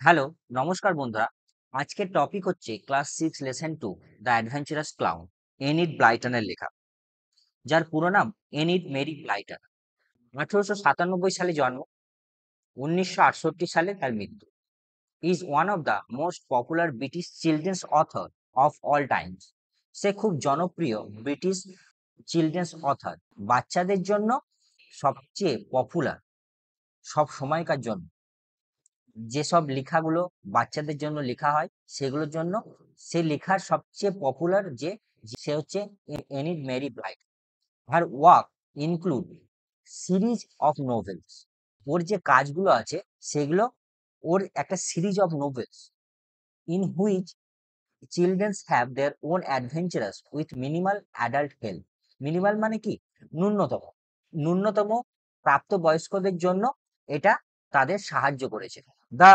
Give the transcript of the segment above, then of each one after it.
Hello, নমস্কার বন্ধুরা। আজকের টপিক হচ্ছে class 6 lesson 2 the adventurous clown Enid ব্লাইটনের লেখা, যার পুরো নাম এনিড মেরি ব্লাইটন। 1897 সালে জন্ম, 1968 সালে তার মৃত্যু। Is one of the most popular British children's author of all times. সে খুব জনপ্রিয় ব্রিটিশ চিলড্রেন্স অথর, বাচ্চাদের জন্য সবচেয়ে পপুলার, সব সময়কার জন্য যেসব লেখাগুলো বাচ্চাদের জন্য লেখা হয় সেগুলোর জন্য সে লেখার সবচেয়ে পপুলার সে হচ্ছে Enid Mary Blyton. Her work include series of novels. ওর যে কাজগুলো আছে সেগুলো ওর একটা series of novels in which childrens have their own adventurous with minimal adult help. Minimal মানে কি? ন্যূনতম। ন্যূনতম প্রাপ্তবয়স্কদের জন্য এটা তাদের সাহায্য করেছে। The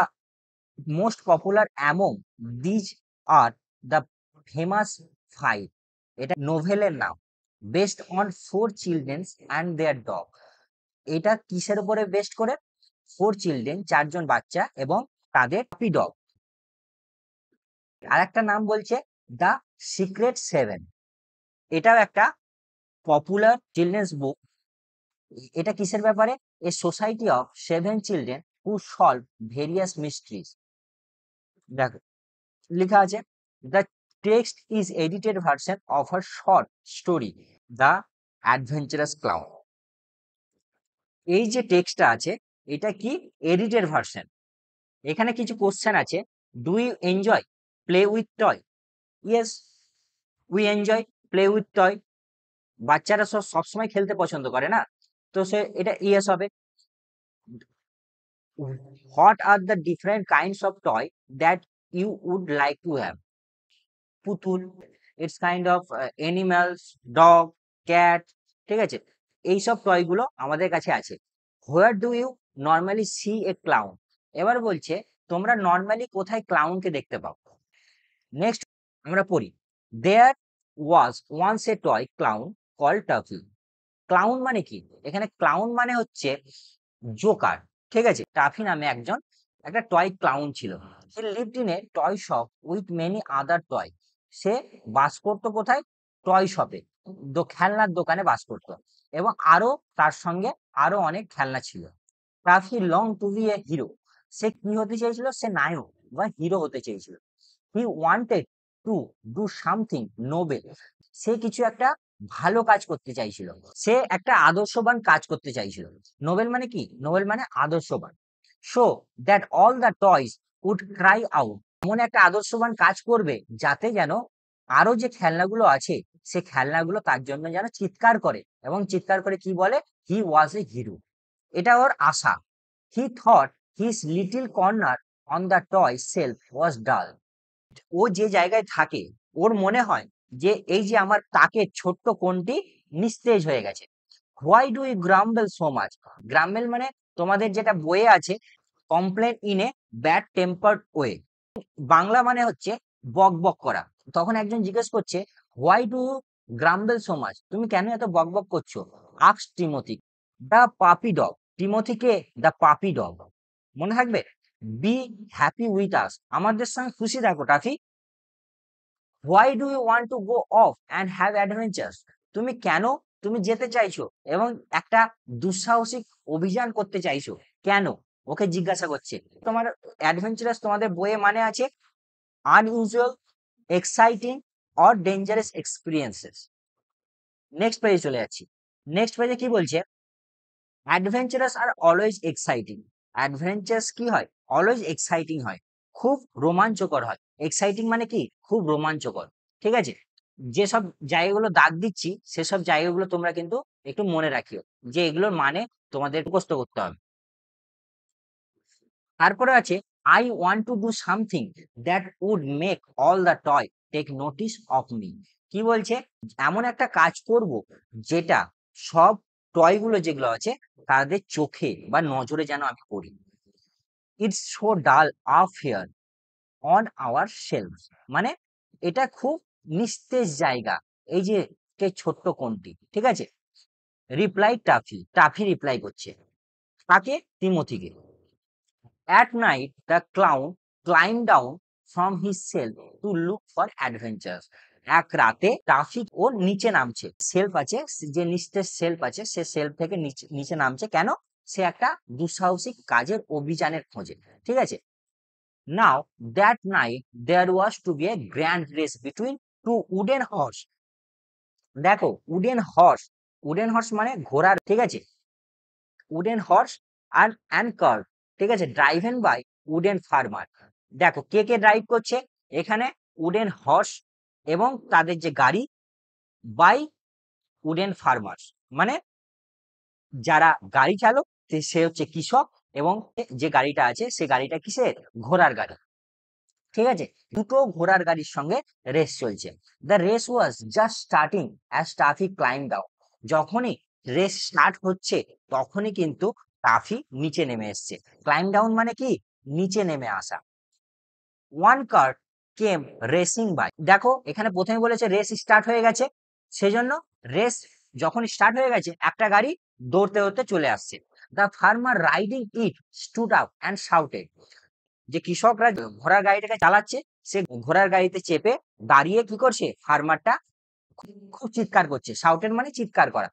most popular among these are the famous five. এটা নোভেলের নাম, based on four children's and their dog. এটা কিসের উপরে বেস্ট করে? ফোর চিলড্রেন, চারজন বাচ্চা এবং তাদের পাপি ডগ। আর একটা নাম বলছে দ্য সিক্রেট সেভেন। এটাও একটা পপুলার চিলড্রেন্স বুক। এটা কিসের ব্যাপারে? A society of seven children who solve various mysteries. দেখো লেখা আছে, the text is edited version of a short story the adventurous clown. এই যে টেক্সটটা আছে এটা কি? Edited version. এখানে কিছু কোশ্চেন আছে। Do you enjoy play with toy? Yes, we enjoy play with toy. বাচ্চারা সবসময় খেলতে পছন্দ করে না, তো সে এটা ইয়েস হবে। What are the different kinds of toy that you would like to have? পুতুল, it's kind of animals, dog, cat. ঠিক আছে, এইসব টয়গুলো আমাদের কাছে আছে। Where do you normally see a clown? এবার বলছে তোমরা নর্মালি কোথায় ক্লাউনকে দেখতে পাও? নেক্সট আমরা পড়ি, there was once a toy clown call Taffy. Clown মানে কি? এখানে ক্লাউন মানে হচ্ছে জোকার। ঠিক আছে, টাফি নামে একটা টয় ক্লাউন ছিল। He lived in a toy shop with many other toy. সে বাস করতো কোথায়? টয় শপে, খেলনার দোকানে বাস করতো, এবং আরো তার সঙ্গে আরো অনেক খেলনা ছিল। Taffy long to be a hero. সে কি হতে চেয়েছিল? সে নায়ক বা হিরো হতে চেয়েছিল। He wanted to do something noble. সে কিছু একটা ভালো কাজ করতে চাইছিল। সে একটা আদর্শবান কাজ করতে চাইছিল। নোবেল মানে কি? নোবেল মানে আদর্শবান। So that all the toys would cry out. এমন একটা আদর্শবান কাজ করবে যাতে যেন আরো যে খেলনাগুলো আছে সে খেলনাগুলো তার জন্য যেন চিৎকার করে, এবং চিৎকার করে কি বলে? He was a hero. এটা ওর আশা। He thought his little corner on the toy shelf was dull. ও যে জায়গায় থাকে ওর মনে হয় যে এই যে আমার তাকের ছোট্ট কোণটি নিস্তেজ হয়ে গেছে। Why do you grumble so much? Grumble মানে তোমাদের যেটা বইয়ে আছে, complain in a bad tempered way. Bangla মানে হচ্ছে বক বক করা। তখন একজন জিজ্ঞেস করছে, why do you grumble so much? তুমি কেন এত বক বক করছো? Asks Timothy the puppy dog. টিমোথিকে দ্য পাপি ডগ। মনে থাকবে? Be happy with us. আমাদের সঙ্গে খুশি থাকো Taffy. Why do you want to go of and have adventures? তুমি কেন, তুমি যেতে চাইছো এবং একটা দুঃসাহসিক অভিযান করতে চাইছো কেন? ওকে জিজ্ঞাসা করছে। তোমার অ্যাডভেঞ্চারাস তোমাদের বইয়ে মানে আছে unusual, exciting or dangerous experiences. Next পেজে চলে যাচ্ছি। নেক্সট পেজে কি বলছে? অ্যাডভেঞ্চারাস আর অলওয়েজ এক্সাইটিং। অ্যাডভেঞ্চারাস কি হয়? অলওয়েজ এক্সাইটিং হয়, খুব রোমাঞ্চকর হয়। এক্সাইটিং মানে কি? খুব রোমাঞ্চকর। ঠিক আছে, যেসব জায়গাগুলো দাগ দিচ্ছি সেসব জায়গাগুলো তোমরা কিন্তু একটু মনে রাখিও, যে এগুলোর মানে তোমাদের মুখস্থ করতে হবে। তারপরে আছে, I want to do something that would make all the toy take notice of me. কি বলছে? এমন একটা কাজ করব যেটা সব টয় গুলো যেগুলো আছে তাদের চোখে বা নজরে যেন আমি পড়ি। It's so dull up here on our shelf. মানে এটা খুব নিস্তেজ জায়গা, এই যে ছোট্ট কোণটি। ঠিক আছে, রিপ্লাই টাফি। টাফি রিপ্লাই করছে কাকে? তিমোথিকে। At night, the clown climbed down from his cell to look for adventures. এক রাতে টাফি ওর নিচে নামছে, সেলফ আছে, যে নিচের সেলফ আছে, সে সেলফ থেকে নিচে নিচে নামছে কেন? সে একটা দুঃসাহসিক কাজের অভিযানের খোঁজে, ঠিক আছে। Now that night there was to be a grand race between two wooden horse. দেখো উডেন হর্স মানে ঘোড়ার, ঠিক আছে, উডেন হর্স আর অ্যান্ড কার, ঠিক আছে, ড্রাইভেন বাই উডেন ফার্মার। দেখো কে কে ড্রাইভ করছে এখানে? উডেন হর্স এবং তাদের যে গাড়ি, বাই উডেন ফার্মার্স, মানে যারা গাড়ি চালক সে হচ্ছে কৃষক, এবং যে গাড়িটা আছে সে গাড়িটা কিসের? ঘোড়ার গাড়ি, ঠিক আছে। দুটো ঘোড়ার গাড়ির সঙ্গে রেস চলছে। The race was just starting as toffee climb down. যখনই রেস স্টার্ট হচ্ছে তখনই কিন্তু টাফি নিচে নেমে এসছে। ক্লাইম্ব ডাউন মানে কি? নিচে নেমে আসা। One car came racing by. দেখো এখানে প্রথমে বলেছে রেস স্টার্ট হয়ে গেছে, সেজন্য রেস যখন স্টার্ট হয়ে গেছে একটা গাড়ি দৌড়তে দৌড়তে চলে আসছে। The farmer riding it stood up and shouted. যে কৃষকরা ঘোড়ার গাড়িটাকে চালাচ্ছে, সে ঘোড়ার গাড়িতে চেপে দাঁড়িয়ে কি করছে? ফার্মারটা খুব চিৎকার করছে। শাউটেড মানে চিৎকার করা।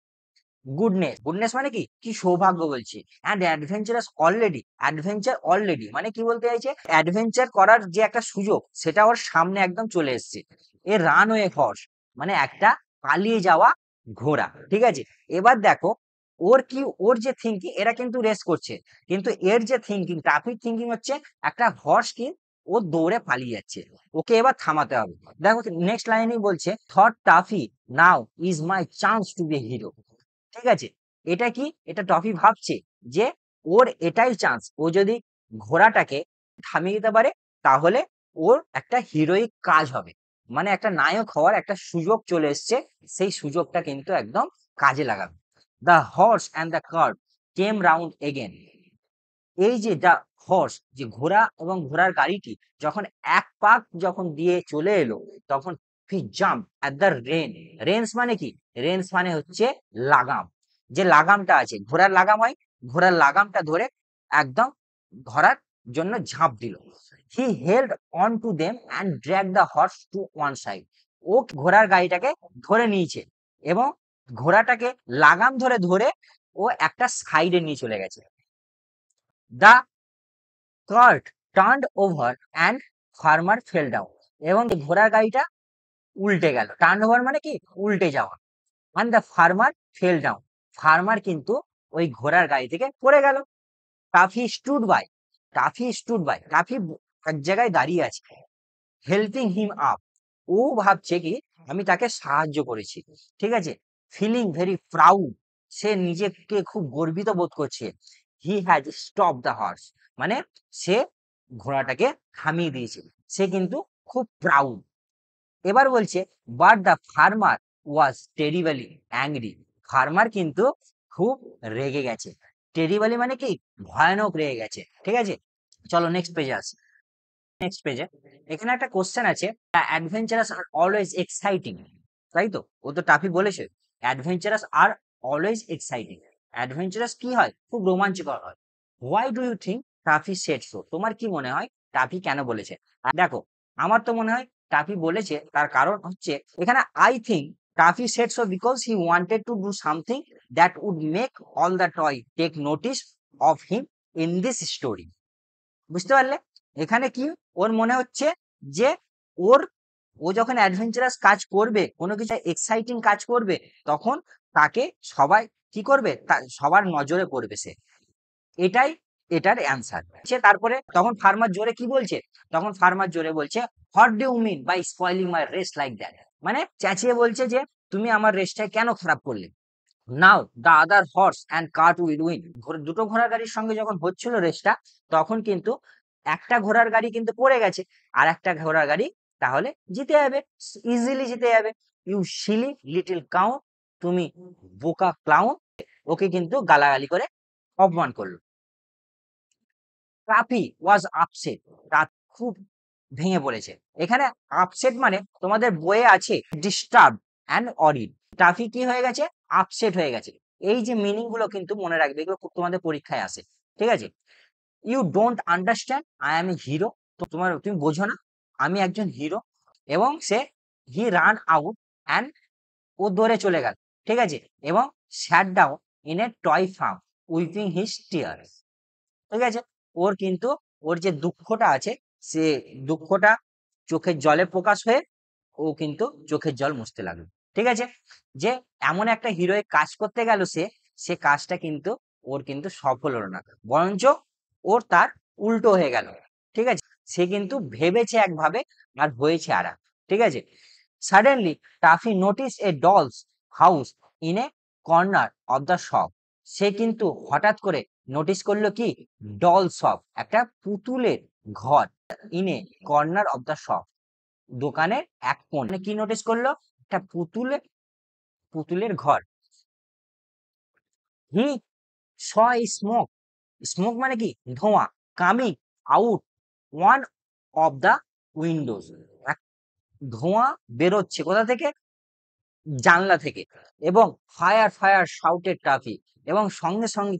গুডনেস, গুডনেস মানে কি? কি সৌভাগ্য বলছি। And adventurous already, adventure already মানে কি বলতে চাইছে? অ্যাডভেঞ্চার করার যে একটা সুযোগ সেটা ওর সামনে একদম চলে এসছে। এ রানওয়ে হর্স মানে একটা পালিয়ে যাওয়া ঘোড়া, ঠিক আছে। এবার দেখো ওর কি, ওর যে থিঙ্কিং, এরা কিন্তু রেস করছে, কিন্তু এর যে থিঙ্কিং, ট্রাফিক থিঙ্কিং হচ্ছে একটা হর্স কি ও দৌড়ে পালিয়ে যাচ্ছে, ওকে এবার থামাতে হবে। দেখো নেক্সট লাইনেই বলছে, thought Taffy now is my chance to be hero. ঠিক আছে, এটা কি? এটা টফি ভাবছে যে ওর এটাই চান্স, ও যদি ঘোড়াটাকে থামিয়ে দিতে পারে তাহলে ওর একটা হিরোইক কাজ হবে, মানে একটা নায়ক হওয়ার একটা সুযোগ চলে এসছে, সেই সুযোগটা কিন্তু একদম কাজে লাগাবে। The horse and the cart came round again. এই যে দ্য হর্স, যে ঘোড়া এবং ঘোড়ার গাড়িটি যখন এক পাক যখন দিয়ে চলে এলো, তখন he jump at the rein. Reins মানে কি? রেন্স মানে হচ্ছে লাগাম। যে লাগামটা আছে, ঘোড়ার লাগাম হয়, ঘোড়ার লাগামটা ধরে একদম ধরার জন্য ঝাঁপ দিল। He held on to them and drag the horse to one side. ও ঘোড়ার গাড়িটাকে ধরে নিয়েছে এবং ঘোড়াটাকে লাগাম ধরে ধরে ও একটা সাইডে নিয়ে চলে গেছে। The cart turned over and farmer fell down. এবং ঘোড়ার গাড়িটা উল্টে গেল। টার্ন ওভার মানে কি? উল্টে যাওয়া। And the farmer fell down, farmer কিন্তু ওই ঘোড়ার গাড়ি থেকে পড়ে গেল। Taffy stood by, Taffy stood by, Taffy এক জায়গায় দাঁড়িয়ে আছে, হেল্পিং হিম আপ। ও ভাবছে কি আমি তাকে সাহায্য করেছি, ঠিক আছে। ফিলিং ভেরি প্রাউড, সে নিজেকে খুব গর্বিত বোধ করছে। He has stop the horse, মানে সে ঘোড়াটাকে থামিয়ে দিয়েছে, সে কিন্তু খুব প্রাউড। এবার বলছে but the farmer was terribly angry. Farmer কিন্তু খুব রেগে গেছে। টেরিবলি মানে কি? ভয়ানক রেগে গেছে, ঠিক আছে। চলো নেক্সট পেজে আসি। নেক্সট পেজে এখানে একটা কোশ্চেন আছে, অ্যাডভেঞ্চারাস আর অলওয়েজ এক্সাইটিং, তাই তো? ও তো টাফি বলেছে অ্যাডভেঞ্চারাস আর অলওয়েজ এক্সাইটিং। অ্যাডভেঞ্চারাস কি হয়? খুব রোমাঞ্চকর হয়। Why do you think Taffy said so? তোমার কি মনে হয় টাফি কেন বলেছে? আর দেখো আমার তো মনে হয় টাফি বলেছে তার কারণ হচ্ছে এখানে, I think Taffy said so because he wanted to do something that would make all the toy take notice of him in this story. বুঝতে পারলে? এখানে কি ওর মনে হচ্ছে যে ওর, ও যখন অ্যাডভেঞ্চারাস কাজ করবে, কোনো কিছু এক্সাইটিং কাজ করবে, তখন তাকে সবাই কি করবে? সবার নজরে পড়বে সে। এটাই এটার অ্যান্সার। সে তারপরে তখন ফার্মার জোরে কি বলছে? তখন ফার্মার জোরে বলছে, what do you mean by spoiling my race like that? মানে চেঁচিয়ে বলছে যে তুমি আমার রেসটা কেন খারাপ করলে? Now the other horse and cart will win. দুটো ঘোড়ার গাড়ির সঙ্গে যখন হচ্ছিল রেসটা, তখন কিন্তু একটা ঘোড়ার গাড়ি কিন্তু পড়ে গেছে, আর একটা ঘোড়ার গাড়ি তাহলে জিতে যাবে, ইজিলি জিতে যাবে। ইউ সিলি লিটল কাউন, তুমি বোকা ক্লাউন। ওকে কিন্তু গালাগালি করে অপমান করলো। টাফি ওয়াজ আপসেট, খুব ভেঙে পড়েছে। এখানে আপসেট মানে তোমাদের বইয়ে আছে ডিস্টার্ব অ্যান্ড অরিড। টাফি কি হয়ে গেছে? আপসেট হয়ে গেছে। এই যে মিনিং গুলো কিন্তু মনে রাখবে, এগুলো তোমাদের পরীক্ষায় আসে, ঠিক আছে। You don't understand I am a hero, তুমি বোঝো না আমি একজন হিরো। এবং সে হি রান আউট অ্যান্ড ও দৌড়ে চলে গেল, ঠিক আছে, এবং sat down in a toy farm weeping his tears, ঠিক আছে। ওর কিন্তু ওর যে দুঃখটা আছে সে দুঃখটা চোখের জলে প্রকাশ হয়ে ও কিন্তু চোখের জল মুছতে লাগলো, ঠিক আছে। যে এমন একটা হিরোইক কাজ করতে গেল সে কাজটা কিন্তু ওর কিন্তু সফল হলো না, বরঞ্চ ওর তার উল্টো হয়ে গেল, ঠিক আছে। সে কিন্তু ভেবেছে একভাবে আর হয়েছে আর এক, ঠিক আছে। Suddenly Taffy notice a doll's house in a corner of the shop. সে কিন্তু হঠাৎ করে নোটিস করলো কি, ডল শপ, একটা পুতুলের ঘর, in a corner of the shop, দোকানের এক কোণে কি নোটিস করলো, একটা পুতুলের ঘর। হি স স্মোক, স্মোক মানে কি ধোঁয়া, coming out one of the windows, ধোঁয়া বেরোচ্ছে কোথা থেকে, জানলা থেকে। এবং ফায়ার ফায়ার শাউটেড টাফি, এবং সঙ্গে সঙ্গে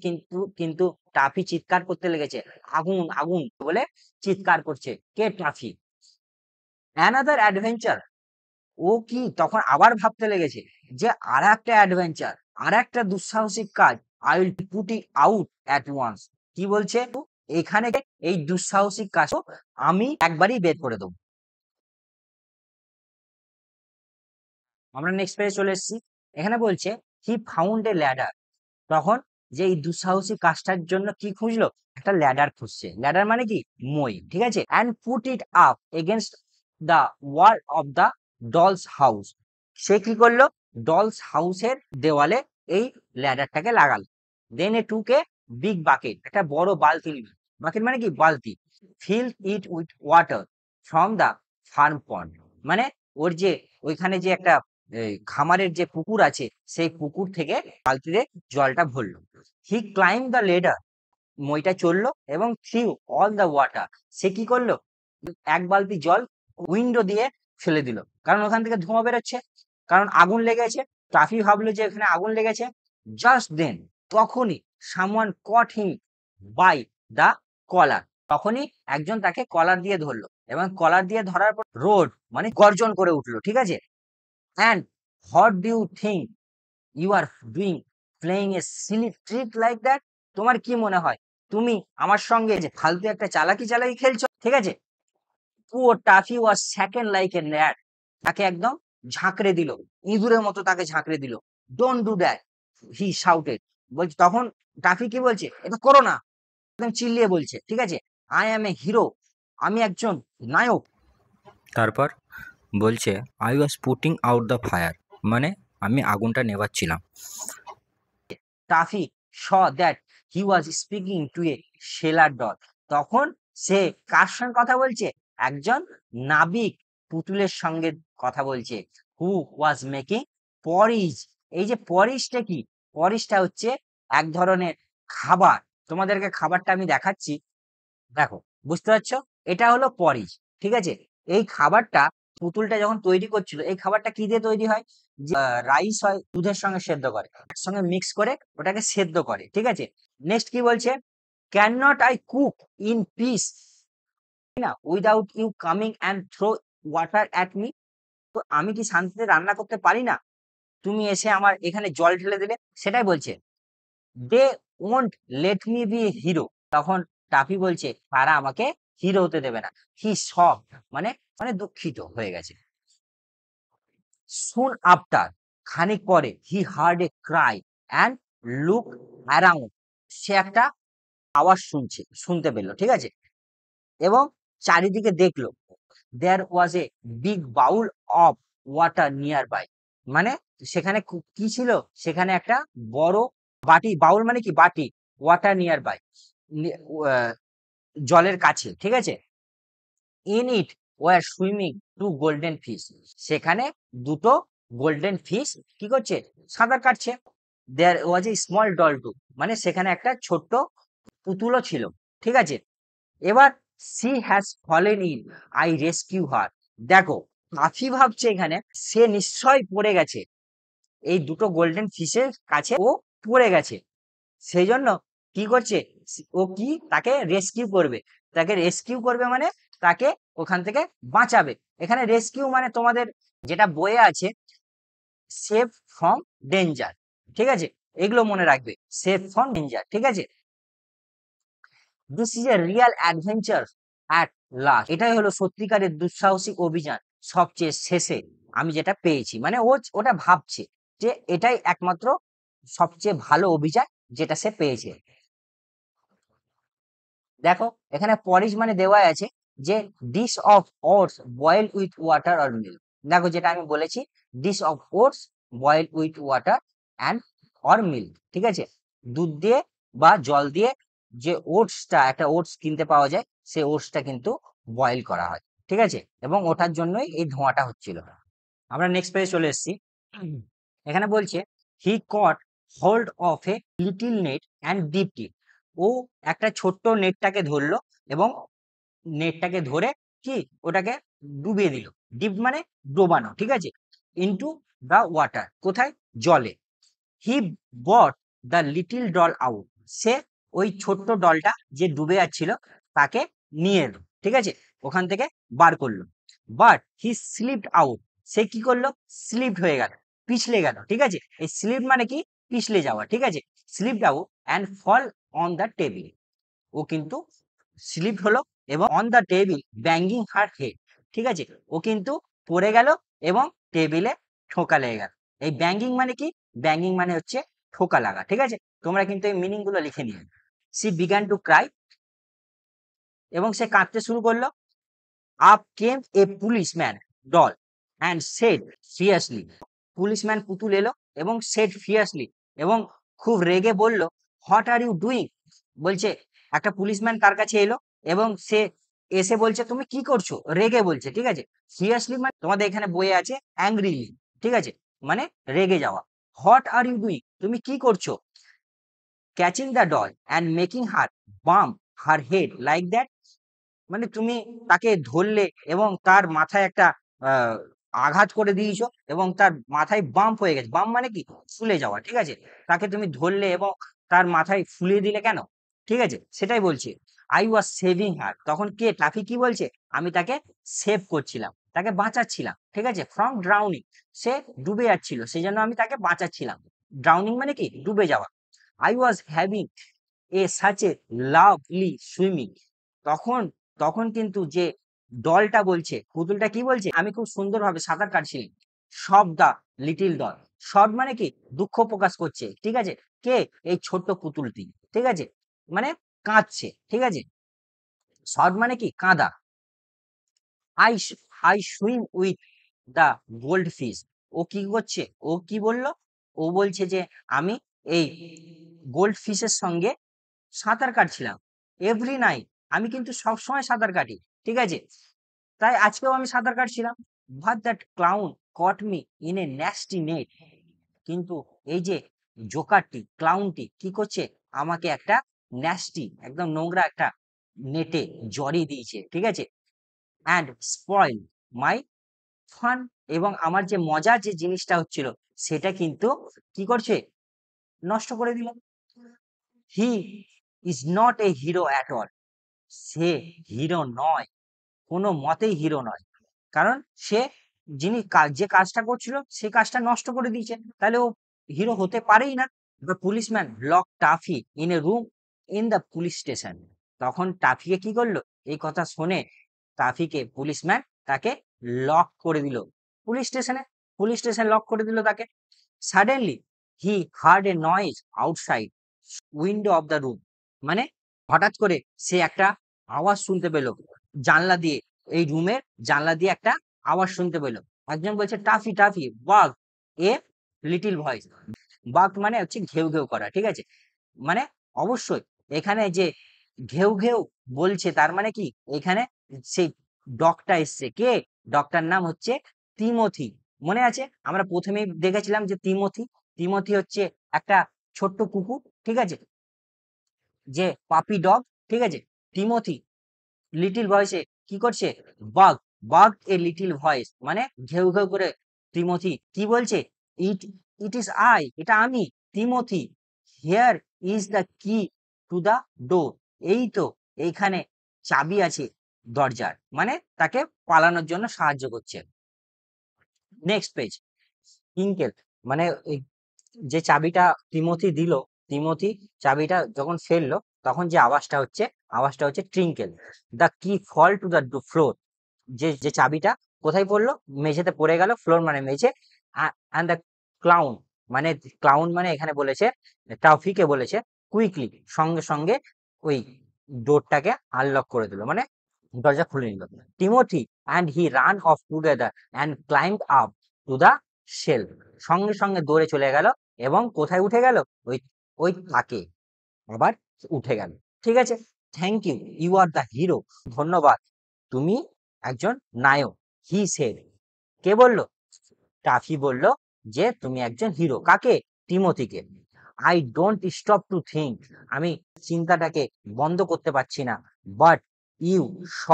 কিন্তু টাফি চিৎকার করতে লেগেছে, আগুন আগুন বলে চিৎকার করছে, কে, টাফি। অ্যানাদার অ্যাডভেঞ্চার, ও কি তখন আবার ভাবতে লেগেছে যে আর একটা অ্যাডভেঞ্চার, আর একটা দুঃসাহসিক কাজ, I will put it out at once. কি বলছে, এখানে এই দুঃসাহসিক কাজ আমি একবারই বের করে দেবো। আমরা নেক্সট পেজে চলে এসেছি। এখানে বলছে হি ফাউন্ড এ ল্যাডার, তখন যে এই দুঃসাহসিক কাজটার জন্য কি খুঁজলো, একটা ল্যাডার খুঁজছে, ল্যাডার মানে কি মই, ঠিক আছে। And put it up against the wall of the doll's house. সে কি করলো, ডলস হাউসের দেওয়ালে এই ল্যাডারটাকে লাগালো। দেন এ টুক এ বিগ বাকেট, একটা বড় বালতি নিল, বাকেট মানে কি বালতি, fill it with water from the farm pond, মানে ওর যে ওইখানে যে একটা খামারের যে পুকুর আছে সেই পুকুর থেকে বালতিতে জলটা ভরলো। হি ক্লাইম দ্য লেডার, মইটা চললো এবং থ্রিউ অল দ্য ওয়াটার, সে কি করলো, এক বালতি জল উইন্ডো দিয়ে ফেলে দিল, কারণ ওখান থেকে ধোঁয়া বেরোচ্ছে, কারণ আগুন লেগেছে। ট্রাফি ভাবলো যে এখানে আগুন লেগেছে। জাস্ট দেন, তখনই someone caught him by the কলার, তখনই একজন তাকে কলার দিয়ে ধরলো, এবং কলার দিয়ে ধরার পর রোড মানে গর্জন করে উঠলো, ঠিক আছে। And what do you think you are doing, playing a silly trick like that, তোমার কি মনে হয় তুমি আমার সঙ্গে যে ফালতু একটা চালাকি চালাকি খেলছো, ঠিক আছে। Poor Taffy was shaken like a gnat, তাকে একদম ঝাঁকড়ে দিল, ইঁদুরের মতো তাকে ঝাঁকড়ে দিল। Don't do that, he shouted, বলছে তখন টাফি কি বলছে, এটা করো না, একদম চিল্লিয়ে বলছে, ঠিক আছে। আই অ্যাম এ হিরো, আমি একজন নায়ক। তারপর বলছে I was putting out the fire, মানে আমি আগুনটা নেভাচ্ছিলাম। Taffy saw that he was speaking to a sailor doll, তখন সে কার সঙ্গে কথা বলছে, একজন নাবিক পুতুলের সঙ্গে কথা বলছে, হু ওয়াজ মেকিং পরিজ। এই যে পরিজটা কি, পরিজটা হচ্ছে এক ধরনের খাবার, তোমাদেরকে খাবারটা আমি দেখাচ্ছি, দেখো, বুঝতে পারছো, এটা হলো পরিজ, ঠিক আছে। এই খাবারটা পুতুলটা যখন তৈরি করছিল, এই খাবারটা কি দিয়ে তৈরি হয়, যে রাইস হয়, দুধের সঙ্গে সেদ্ধ করে, একসঙ্গে মিক্স করে ওটাকে সেদ্ধ করে, ঠিক আছে। নেক্সট কি বলছে, can not I cook in peace না without you coming and throw water at me, তো আমি কি শান্তিতে রান্না করতে পারি না, তুমি এসে আমার এখানে জল ঢেলে দিলে, সেটাই বলছে। They won't let me be hero, তখন টাফি বলছে তারা আমাকে হিরো হতে দেবে না। হি শক, মানে মানে দুঃখিত হয়ে গেছে। সুন আফটার, খানিক পরে, he heard a cry and look around, সে একটা আওয়াজ শুনতে পেলো, ঠিক আছে, এবং চারিদিকে দেখলো। There was a big bowl of water nearby, মানে সেখানে কি ছিল, সেখানে একটা বড় বাটি, বাউল মানে কি বাটি, ওয়াটার নিয়ার বাই, জলের কাছে, ঠিক আছে। In it were swimming two golden fish, সেখানে দুটো গোল্ডেন ফিশ কি করছে, সাঁতার কাটছে। There was a small doll too, মানে সেখানে একটা ছোট্ট পুতুলও ছিল, ঠিক আছে। এবার she has fallen in, I rescue her, দেখো কাফি ভাবছে এখানে সে নিশ্চয়ই পড়ে গেছে, এই দুটো গোল্ডেন ফিশের কাছে ও পড়ে গেছে, সেই জন্য কি করছে, ও কি তাকে রেস্কিউ করবে, তাকে রেস্কিউ করবে মানে তাকে ওখান থেকে বাঁচাবে। এখানে রেস্কিউ মানে তোমাদের যেটা বইয়ে আছে সেভ ফ্রম ডেঞ্জার, ঠিক আছে, এগুলো মনে রাখবে, সেভ ফ্রম ডেঞ্জার, ঠিক আছে। This is a Real adventure at last, এটাই হলো সত্যিকারের দুঃসাহসিক অভিযান সবচেয়ে শেষে আমি যেটা পেয়েছি, মানে ওটা ভাবছে যে এটাই একমাত্র সবচেয়ে ভালো অভিযান যেটা সে পেয়েছে। দেখো এখানে পরিশ মানে দেওয়া আছে যে dish of oats boiled with water or milk. দেখো যেটা আমি বলেছি, dish of oats boiled with water and or milk, ঠিক আছে, দুধ দিয়ে বা জল দিয়ে যে ওটসটা, একটা ওটস কিনতে পাওয়া যায়, সেই ওটসটা কিন্তু বয়েল করা হয়, ঠিক আছে, এবং ওটার জন্যই এই ধোঁয়াটা হচ্ছিল। আমরা নেক্সট পেজে চলে এসেছি। এখানে বলছে he caught hold of a little net and dipped it, ও একটা ছোট্ট নেটটাকে ধরলো এবং নেটটাকে ধরে কি ওটাকে ডুবিয়ে দিল, ডিপ মানে ডোবানো, ঠিক আছে, ইনটু দ্য ওয়াটার, কোথায়, জলে। He brought the little doll out, সে ওই ছোট্ট ডলটা যে ডুবে যাচ্ছিল তাকে নিয়ে এলো, ঠিক আছে, ওখান থেকে বার করলো। বাট হি স্লিপড আউট, সে কি করলো, স্লিপড হয়ে গেল, পিছলে গেল, ঠিক আছে, এই স্লিপ মানে কি, পিছলে যাওয়া, ঠিক আছে, slipped out and fall on the table, ও কিন্তু স্লিপ হলো এবং on the table banging her head, ঠিক আছে, ও কিন্তু পড়ে গেল এবং টেবিলে ঠোকা লেগে গেল। এই ব্যাঙ্গিং মানে কি, ব্যাঙ্গিং মানে হচ্ছে ঠোকা লাগা, ঠিক আছে, তোমরা কিন্তু এই মিনিং গুলো লিখে নিও। সি বিগান টু ক্রাই, এবং সে কাঁদতে শুরু করলো। Up came a policeman doll and said fiercely, policeman পুতুল এলো এবং সেড ফিয়াসলি, এবং খুব রেগে বলল, হোয়াট আর ইউ ডুইং, বলছে একটা পুলিশম্যান তার কাছে এলো এবং সে এসে বলছে তুমি কি করছো, রেগে বলছে, ঠিক আছে, ফিয়াসলি মানে তোমাদের এখানে বইয়ে আছে অ্যাংরিলি, ঠিক আছে, মানে রেগে যাওয়া। হোয়াট আর ইউ ডুইং, তুমি কি করছো, catching the doll and making her bump her head like that, মানে তুমি তাকে ধরলে এবং তার মাথায় একটা আহ, আঘাত করে দিয়েছো এবং তার মাথায় বাম্প হয়ে গেছে, বাম্প মানে কি, ফুলে যাওয়া, ঠিক আছে, তাকে তুমি ধরলে এবং তার মাথায় ফুলিয়ে দিলে কেন, ঠিক আছে, সেটাই বলছি। আই ওয়াজ সেভিং হার, তখন কে, টাফি কি বলছে, আমি তাকে সেভ করছিলাম, তাকে বাঁচাচ্ছিলাম, ঠিক আছে, ফ্রম ড্রাউনিং, সে ডুবে যাচ্ছিল সেই জন্য আমি তাকে বাঁচাচ্ছিলাম। ড্রাউনিং মানে কি, ডুবে যাওয়া। I was having a such a lovely swimming, তখন তখন কিন্তু যে দলটা বলছে, পুতুলটা কি বলছে, আমি খুব সুন্দরভাবে সাঁতার কাটছিলাম। সব দা লিটিল দল, সব মানে কি, দুঃখ প্রকাশ করছে, ঠিক আছে, কে, এই ছোট্ট পুতুলটি, ঠিক আছে, মানে কাঁদছে, ঠিক আছে, সব মানে কি, কাঁদা। I I swim with the gold fish, ও কি করছে, ও কি বলল, ও বলছে যে আমি এই গোল্ড ফিশের সঙ্গে সাঁতার কাটছিলাম, এভরি নাইট, আমি কিন্তু সব সময় সাঁতার কাটি, ঠিক আছে, তাই আজকেও আমি সাঁতার কাটছিলাম। But that clown caught me in a nasty net, কিন্তু এই যে জোকারটি, ক্লাউনটি কি করছে, আমাকে একটা ন্যাস্টি, একদম নোংরা একটা নেটে জড়িয়ে দিয়েছে, ঠিক আছে, অ্যান্ড স্পয়েল মাই ফান, এবং আমার যে মজার যে জিনিসটা হচ্ছিল সেটা কিন্তু কি করছে, নষ্ট করে দিল। He is not a hero at all, say hero নয়, কোনো মতেই হিরো নয়, কারণ সে যিনি যে কাজটা করছিল সে কাজটা নষ্ট করে দিয়েছে, তাহলে ও হিরো হতে পারেই না। The policeman lock toffee in a room in the police station, তখন টাফিকে কি করলো, এই কথা শুনে টাফিকে পুলিশম্যান তাকে লক করে দিল পুলিশ স্টেশনে, পুলিশ স্টেশন লক করে দিল তাকে। Suddenly he heard a noise outside window of the room, মানে হঠাৎ করে সে একটা আওয়াজ শুনতে পেল জানলা দিয়ে, এই রুমের জানলা দিয়ে একটা আওয়াজ শুনতে পেল। একজন বলছে টাফি টাফি বাঘ, এ লিটিল ভয়েস, বাঘ মানে হচ্ছে ঘেউ ঘেউ করা, ঠিক আছে, মানে অবশ্যই এখানে যে ঘেউ ঘেউ বলছে তার মানে কি, এখানে সেই ডগটা এসছে, কে, ডগটার নাম হচ্ছে তিমোথি, মনে আছে আমরা প্রথমেই দেখেছিলাম যে তিমোথি, তিমোথি হচ্ছে একটা ছোট্ট কুকুর, ঠিক আছে, যে পাপি ডগ, ঠিক আছে, টিমোথি লিটিল ভয়েসে কি করছে, bark, bark a little voice, মানে ঘেউ ঘেউ করে টিমোথি কি বলছে, ইট ইট ইজ আই, এটা আমি, টিমোথি, হিয়ার ইজ দ্য কি টু দ্য ডোর। এই তো এইখানে চাবি আছে দরজার, মানে তাকে পালানোর জন্য সাহায্য করছে। নেক্সট পেজ, টিঙ্কেল মানে এই যে চাবিটা তিমোথি দিল, তিমোথি চাবিটা যখন ফেললো তখন যে আওয়াজটা হচ্ছে ট্রিঙ্কেল। দ্য কি ফল টু দ্য ফ্লোর, যে যে চাবিটা কোথায় পড়লো, মেঝেতে পড়ে গেল, ফ্লোর মানে মেঝে। অ্যান্ড দ্য ক্লাউন মানে ক্লাউন মানে এখানে বলেছে টাফিকে বলেছে কুইকলি, সঙ্গে সঙ্গে ওই ডোরটাকে আনলক করে দিল, মানে দরজা খুলে নিল। Timothy and he ran off together and climb up to the shelf, সঙ্গে সঙ্গে দৌড়ে চলে গেল এবং কোথায় উঠে গেল, ওই ওই তাকে আবার উঠে গেল। ঠিক আছে, thank you, you are the hero, ধন্যবাদ, তুমি একজন নায়ক। হি সেড, কে বলল, টাফি বলল যে তুমি একজন হিরো, কাকে, টিমোথিকে। I don't stop to think, আমি চিন্তাটাকে বন্ধ করতে পারছি না। But you saw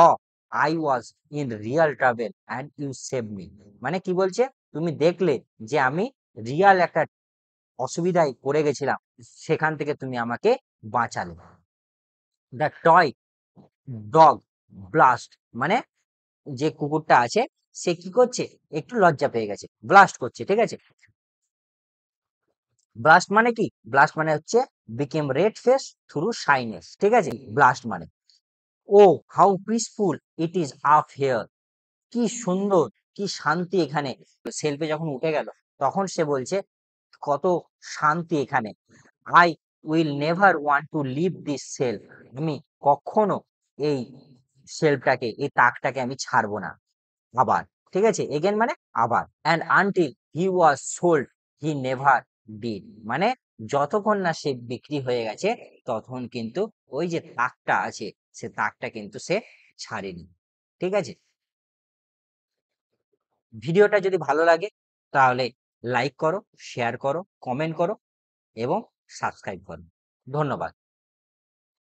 I was in real trouble and you save me, মানে কি বলছে, তুমি দেখলে যে আমি রিয়াল একটা অসুবিধায় পড়ে গেছিলাম, সেখান থেকে তুমি আমাকে বাঁচালে। দ্য টয় ডগ ব্লাস্ট, মানে যে কুকুরটা আছে সে কি করছে, একটু লজ্জা পেয়ে গেছে, ব্লাস্ট করছে। ঠিক আছে, ব্লাস্ট মানে কি, ব্লাস্ট মানে হচ্ছে became red face through shyness. ঠিক আছে, ব্লাস্ট মানে, ও how peaceful it is up here, কি সুন্দর, কি শান্তি এখানে। সেলফে যখন উঠে গেল তখন সে বলছে কত শান্তি এখানে। I will never want to leave this shelf, আমি কখনো এই সেলফটাকে, এই তাকটাকে আমি ছাড়বো না আবার। ঠিক আছে, এগেন মানে আবার। And until he was sold he never did, মানে যতক্ষণ না সে বিক্রি হয়ে গেছে তখন কিন্তু ওই যে তাকটা আছে সে তাকটা কিন্তু সে ছাড়েনি। ঠিক আছে, ভিডিওটা যদি ভালো লাগে তাহলে লাইক করো, শেয়ার করো, কমেন্ট করো এবং সাবস্ক্রাইব করো। ধন্যবাদ।